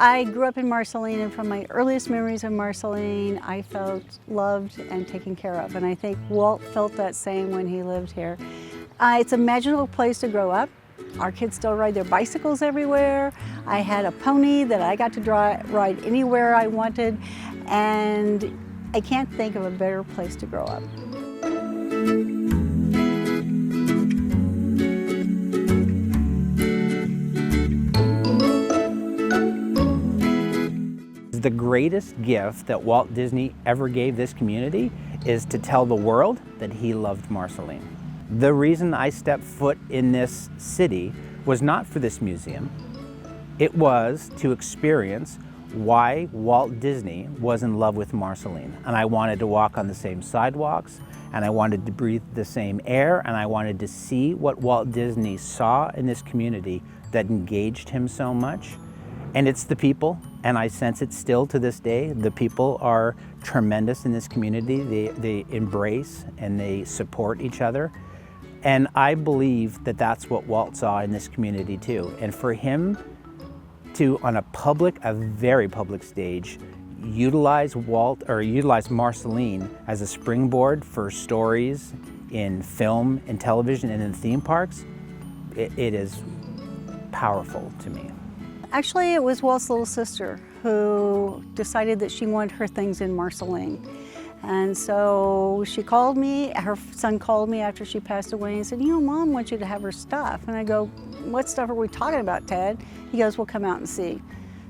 I grew up in Marceline, and from my earliest memories of Marceline, I felt loved and taken care of. And I think Walt felt that same when he lived here. It's a magical place to grow up. Our kids still ride their bicycles everywhere. I had a pony that I got to ride anywhere I wanted, and I can't think of a better place to grow up. The greatest gift that Walt Disney ever gave this community is to tell the world that he loved Marceline. The reason I stepped foot in this city was not for this museum. It was to experience why Walt Disney was in love with Marceline. And I wanted to walk on the same sidewalks, and I wanted to breathe the same air, and I wanted to see what Walt Disney saw in this community that engaged him so much. And it's the people, and I sense it still to this day. The people are tremendous in this community. They embrace and they support each other. And I believe that that's what Walt saw in this community too. And for him to, on a very public stage, utilize Marceline as a springboard for stories in film and television and in theme parks, it is powerful to me. Actually, it was Walt's little sister who decided that she wanted her things in Marceline. And so she called me, her son called me after she passed away and said, you know, Mom wants you to have her stuff. And I go, what stuff are we talking about, Ted? He goes, we'll come out and see.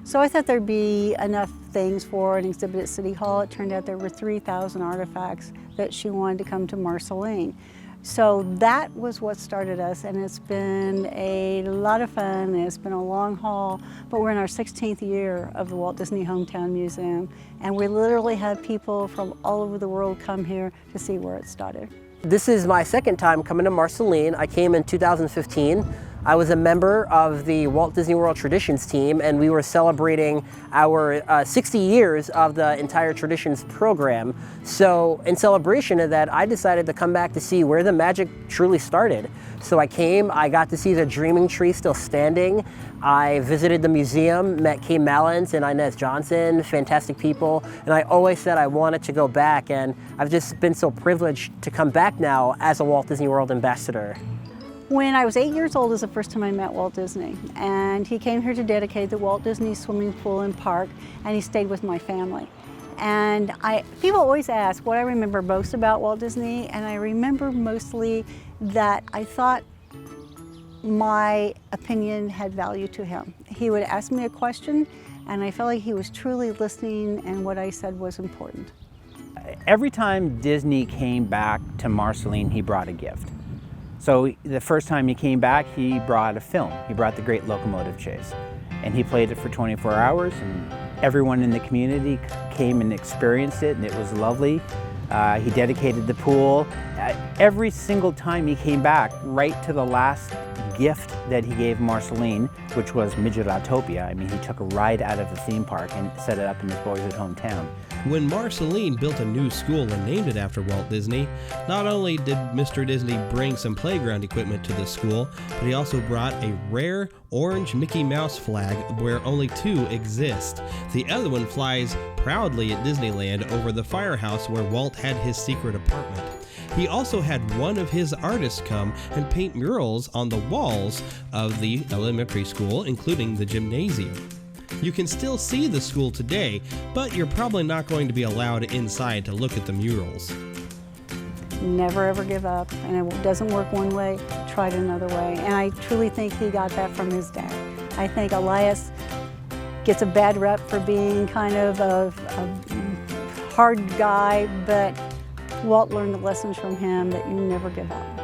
So I thought there'd be enough things for an exhibit at City Hall. It turned out there were 3,000 artifacts that she wanted to come to Marceline. So that was what started us, and it's been a lot of fun. It's been a long haul, but we're in our 16th year of the Walt Disney Hometown Museum, and we literally have people from all over the world come here to see where it started. This is my second time coming to Marceline. I came in 2015. I was a member of the Walt Disney World Traditions team, and we were celebrating our 60 years of the entire Traditions program. So in celebration of that, I decided to come back to see where the magic truly started. So I came, I got to see the Dreaming Tree still standing. I visited the museum, met Kay Mallins and Inez Johnson, fantastic people, and I always said I wanted to go back, and I've just been so privileged to come back now as a Walt Disney World ambassador. When I was 8 years old is the first time I met Walt Disney, and he came here to dedicate the Walt Disney swimming pool and park, and he stayed with my family. And people always ask what I remember most about Walt Disney, and I remember mostly that I thought my opinion had value to him. He would ask me a question, and I felt like he was truly listening, and what I said was important. Every time Disney came back to Marceline, he brought a gift. So the first time he came back, he brought a film. He brought The Great Locomotive Chase. And he played it for 24 hours, and everyone in the community came and experienced it, and it was lovely. He dedicated the pool. Every single time he came back, right to the last gift that he gave Marceline, which was Midgetopia. I mean, he took a ride out of the theme park and set it up in his boyhood hometown. When Marceline built a new school and named it after Walt Disney, not only did Mr. Disney bring some playground equipment to the school, but he also brought a rare orange Mickey Mouse flag where only two exist. The other one flies proudly at Disneyland over the firehouse where Walt had his secret apartment. He also had one of his artists come and paint murals on the walls of the elementary school, including the gymnasium. You can still see the school today, but you're probably not going to be allowed inside to look at the murals. Never ever give up, and it doesn't work one way, try it another way. And I truly think he got that from his dad. I think Elias gets a bad rep for being kind of a hard guy, but Walt learned the lessons from him that you never give up.